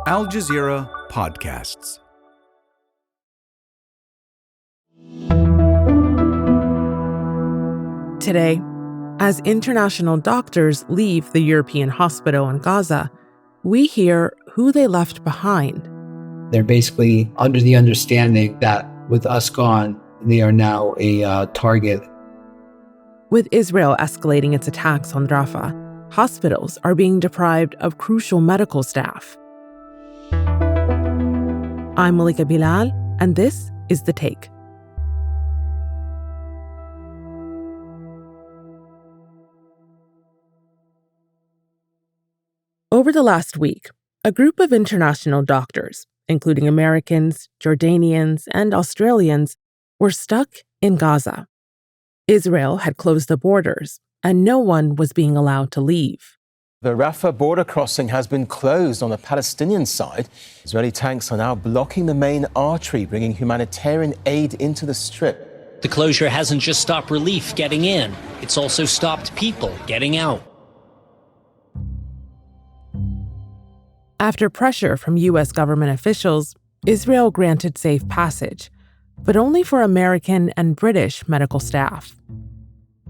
Al Jazeera Podcasts. Today, as international doctors leave the European hospital in Gaza, we hear who they left behind. They're basically under the understanding that with us gone, they are now a target. With Israel escalating its attacks on Rafah, hospitals are being deprived of crucial medical staff. I'm Malika Bilal, and this is The Take. Over the last week, a group of international doctors, including Americans, Jordanians, and Australians, were stuck in Gaza. Israel had closed the borders, and no one was being allowed to leave. The Rafah border crossing has been closed on the Palestinian side. Israeli tanks are now blocking the main artery, bringing humanitarian aid into the Strip. The closure hasn't just stopped relief getting in, it's also stopped people getting out. After pressure from U.S. government officials, Israel granted safe passage, but only for American and British medical staff.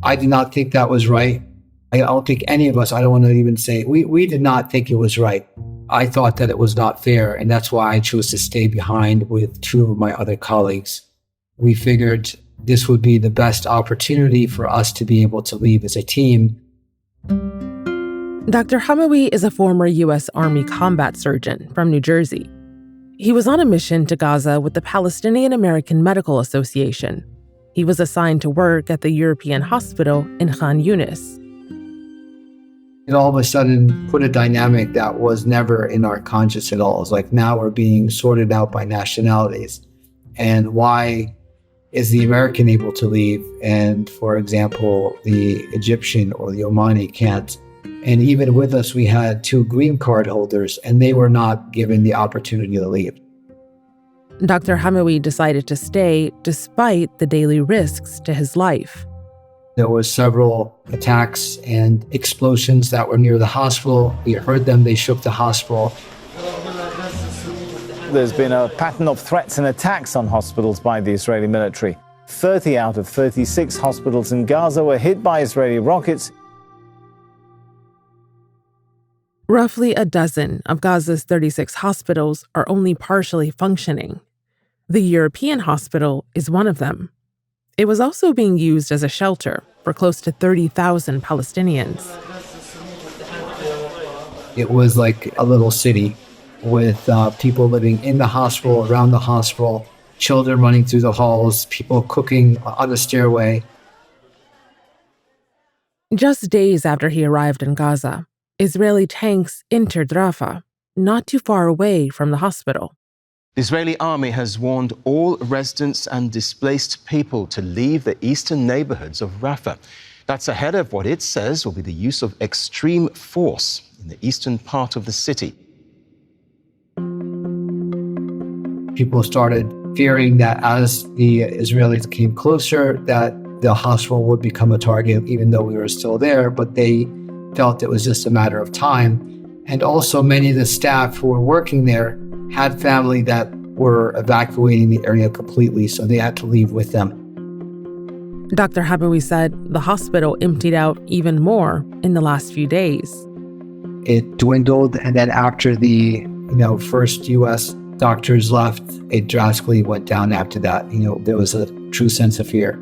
I did not think that was right. I don't think any of us, I don't want to even say, we did not think it was right. I thought that it was not fair, and that's why I chose to stay behind with two of my other colleagues. We figured this would be the best opportunity for us to be able to leave as a team. Dr. Hamawy is a former U.S. Army combat surgeon from New Jersey. He was on a mission to Gaza with the Palestinian-American Medical Association. He was assigned to work at the European hospital in Khan Yunis. It all of a sudden put a dynamic that was never in our conscience at all. It's like now we're being sorted out by nationalities. And why is the American able to leave and, for example, the Egyptian or the Omani can't? And even with us, we had two green card holders, and they were not given the opportunity to leave. Dr. Hamawy decided to stay despite the daily risks to his life. There was several attacks and explosions that were near the hospital. We heard them, they shook the hospital. There's been a pattern of threats and attacks on hospitals by the Israeli military. 30 out of 36 hospitals in Gaza were hit by Israeli rockets. Roughly a dozen of Gaza's 36 hospitals are only partially functioning. The European hospital is one of them. It was also being used as a shelter for close to 30,000 Palestinians. It was like a little city with people living in the hospital, around the hospital, children running through the halls, people cooking on the stairway. Just days after he arrived in Gaza, Israeli tanks entered Rafah, not too far away from the hospital. The Israeli army has warned all residents and displaced people to leave the eastern neighborhoods of Rafah. That's ahead of what it says will be the use of extreme force in the eastern part of the city. People started fearing that as the Israelis came closer, that the hospital would become a target, even though we were still there, but they felt it was just a matter of time. And also many of the staff who were working there had family that were evacuating the area completely, so they had to leave with them. Dr. Hamawy said the hospital emptied out even more in the last few days. It dwindled, and then after the first U.S. doctors left, it drastically went down after that. There was a true sense of fear.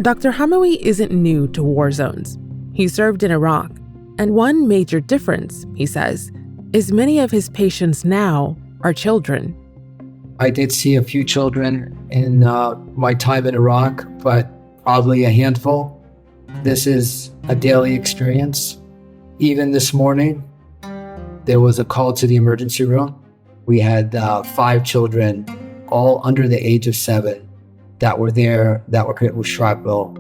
Dr. Hamawy isn't new to war zones. He served in Iraq, and one major difference, he says, is many of his patients now are children. I did see a few children in my time in Iraq, but probably a handful. This is a daily experience. Even this morning, there was a call to the emergency room. We had 5 children, all under the age of 7, that were there, that were hit with shrapnel.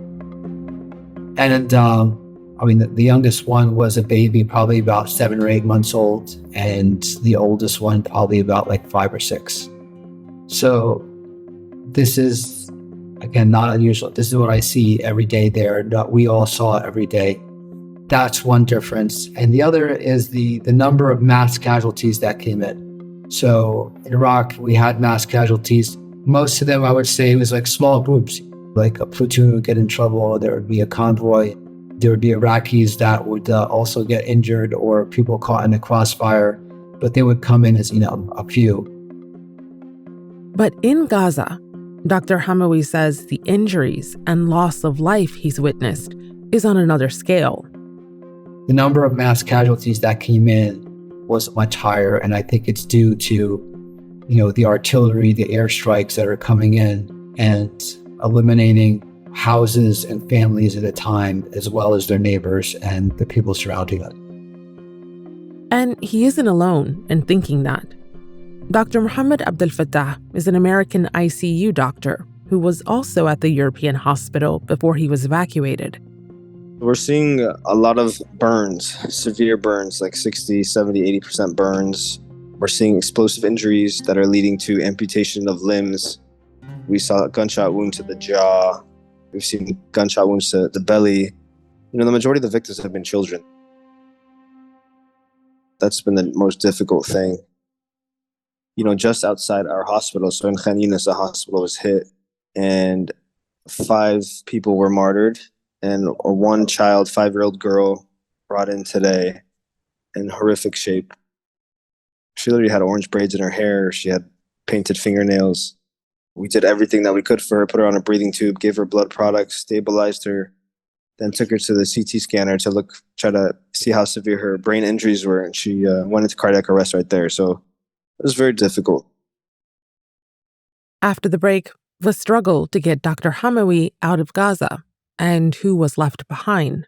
And the youngest one was a baby, probably about 7 or 8 months old, and the oldest one probably about 5 or 6. So this is, again, not unusual. This is what I see every day there, that we all saw every day. That's one difference. And the other is the number of mass casualties that came in. So in Iraq, we had mass casualties. Most of them, I would say, was like small groups. Like a platoon would get in trouble, there would be a convoy, there would be Iraqis that would also get injured, or people caught in a crossfire, but they would come in as, a few. But in Gaza, Dr. Hamawy says the injuries and loss of life he's witnessed is on another scale. The number of mass casualties that came in was much higher, and I think it's due to, the artillery, the airstrikes that are coming in and eliminating houses and families at a time, as well as their neighbors and the people surrounding them. And he isn't alone in thinking that. Dr. Mohamad Abdelfattah is an American ICU doctor who was also at the European hospital before he was evacuated. We're seeing a lot of burns, severe burns, like 60, 70, 80% burns. We're seeing explosive injuries that are leading to amputation of limbs. We saw a gunshot wound to the jaw. We've seen gunshot wounds to the belly. The majority of the victims have been children. That's been the most difficult thing. Just outside our hospital, so in Khan Yunis, the hospital was hit, and 5 people were martyred, and one child, 5-year-old girl, brought in today in horrific shape. She literally had orange braids in her hair. She had painted fingernails. We did everything that we could for her, put her on a breathing tube, gave her blood products, stabilized her, then took her to the CT scanner to try to see how severe her brain injuries were, and she went into cardiac arrest right there. So it was very difficult. After the break, the struggle to get Dr. Hamawy out of Gaza and who was left behind.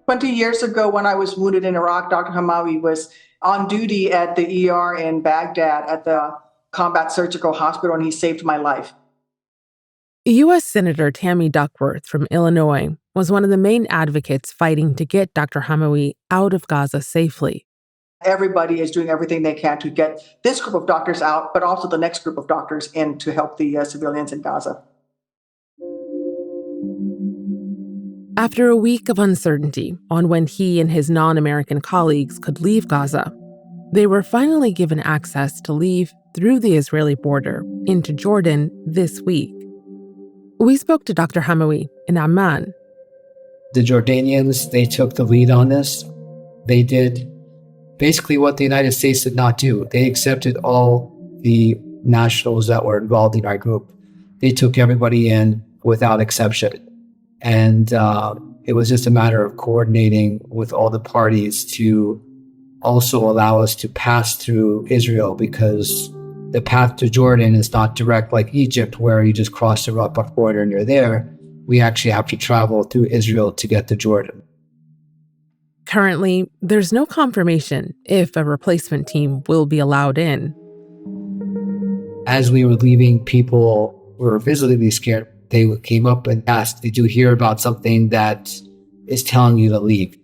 "20 years ago, when I was wounded in Iraq, Dr. Hamawy was on duty at the ER in Baghdad at the Combat Surgical Hospital, and he saved my life." U.S. Senator Tammy Duckworth from Illinois was one of the main advocates fighting to get Dr. Hamawy out of Gaza safely. Everybody is doing everything they can to get this group of doctors out, but also the next group of doctors in to help the civilians in Gaza. After a week of uncertainty on when he and his non-American colleagues could leave Gaza, they were finally given access to leave through the Israeli border into Jordan this week. We spoke to Dr. Hamawy in Amman. The Jordanians, they took the lead on this. They did basically what the United States did not do. They accepted all the nationals that were involved in our group. They took everybody in without exception. And it was just a matter of coordinating with all the parties to also allow us to pass through Israel, because the path to Jordan is not direct like Egypt, where you just cross the Rafah border and you're there. We actually have to travel through Israel to get to Jordan. Currently, there's no confirmation if a replacement team will be allowed in. As we were leaving, people were visibly scared. They came up and asked, "Did you hear about something that is telling you to leave?"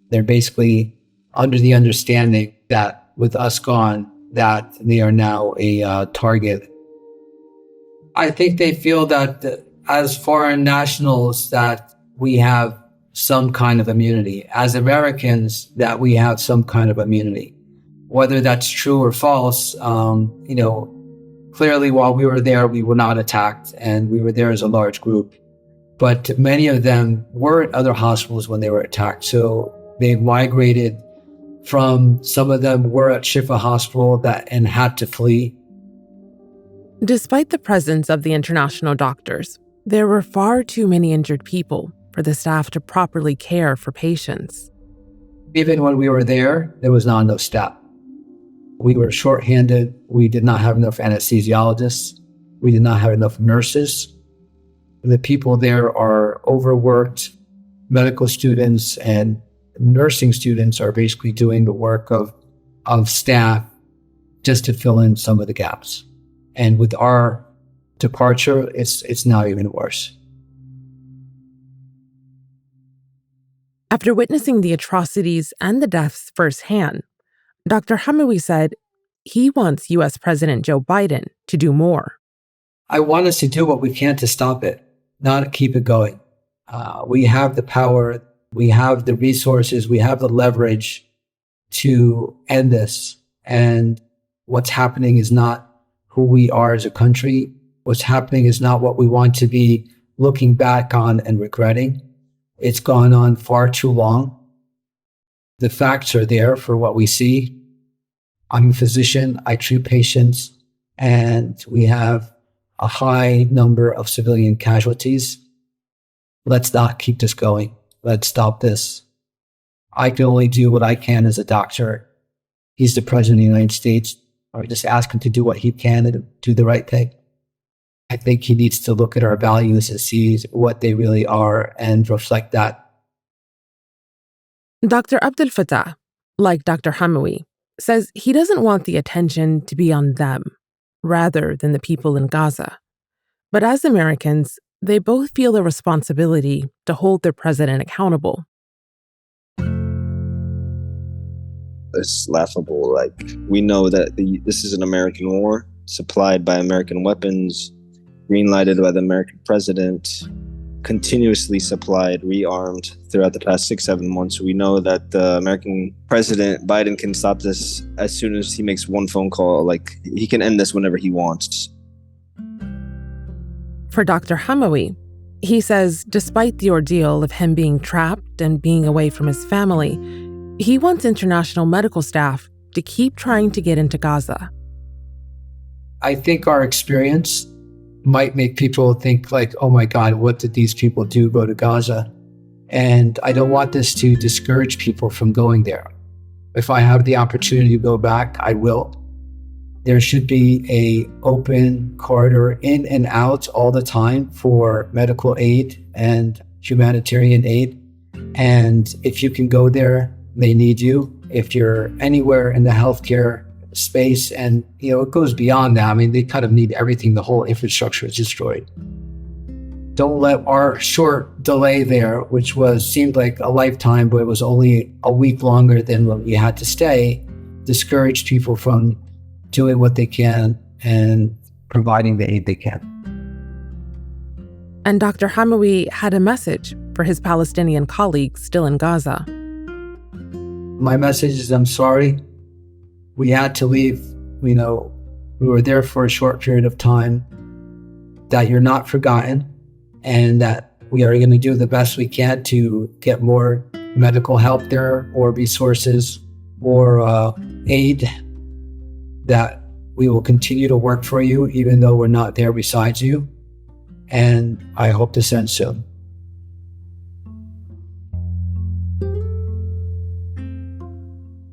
They're basically under the understanding that with us gone, that they are now a target. I think they feel that as foreign nationals that we have some kind of immunity. As Americans, that we have some kind of immunity. Whether that's true or false, clearly while we were there, we were not attacked, and we were there as a large group. But many of them were at other hospitals when they were attacked. So they migrated from, some of them were at Shifa Hospital and had to flee. Despite the presence of the international doctors, there were far too many injured people for the staff to properly care for patients. Even when we were there was not enough staff. We were shorthanded. We did not have enough anesthesiologists. We did not have enough nurses. The people there are overworked. Medical students and nursing students are basically doing the work of staff just to fill in some of the gaps. And with our departure, it's not even worse. After witnessing the atrocities and the deaths firsthand, Dr. Hamawy said he wants U.S. President Joe Biden to do more. I want us to do what we can to stop it, not keep it going. We have the power, we have the resources, we have the leverage to end this. And what's happening is not who we are as a country. What's happening is not what we want to be looking back on and regretting. It's gone on far too long. The facts are there for what we see. I'm a physician, I treat patients, and we have a high number of civilian casualties. Let's not keep this going. Let's stop this. I can only do what I can as a doctor. He's the president of the United States. I just ask him to do what he can and do the right thing. I think he needs to look at our values and see what they really are and reflect that. Dr. Abdelfattah, like Dr. Hamawy, says he doesn't want the attention to be on them rather than the people in Gaza. But as Americans, they both feel a responsibility to hold their president accountable. It's laughable. Like, we know that this is an American war, supplied by American weapons, green-lighted by the American president, continuously supplied, rearmed throughout the past 6-7 months. We know that the American president, Biden, can stop this as soon as he makes one phone call. Like, he can end this whenever he wants. For Dr. Hamawy, he says despite the ordeal of him being trapped and being away from his family, he wants international medical staff to keep trying to get into Gaza. I think our experience might make people think like, oh my God, what did these people do go to Gaza? And I don't want this to discourage people from going there. If I have the opportunity to go back, I will. There should be an open corridor in and out all the time for medical aid and humanitarian aid. And if you can go there, they need you. If you're anywhere in the healthcare space, and it goes beyond that. I mean, they kind of need everything. The whole infrastructure is destroyed. Don't let our short delay there, which seemed like a lifetime, but it was only a week longer than what we had to stay, discourage people from doing what they can and providing the aid they can. And Dr. Hamawy had a message for his Palestinian colleagues still in Gaza. My message is, I'm sorry. We had to leave. We were there for a short period of time, that you're not forgotten, and that we are going to do the best we can to get more medical help there, or resources, or aid, that we will continue to work for you even though we're not there beside you. And I hope to send soon.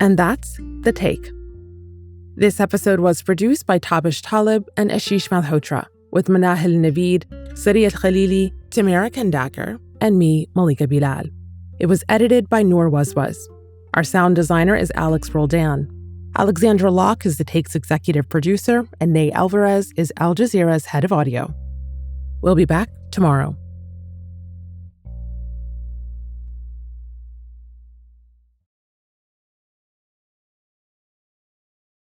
And that's The Take. This episode was produced by Tabish Talib and Ashish Malhotra, with Manahil Naveed, Sarí el-Khalili, Tamara Khandaker, and me, Malika Bilal. It was edited by Noor Wazwaz. Our sound designer is Alex Roldan. Alexandra Locke is The Take's executive producer, and Ney Alvarez is Al Jazeera's head of audio. We'll be back tomorrow.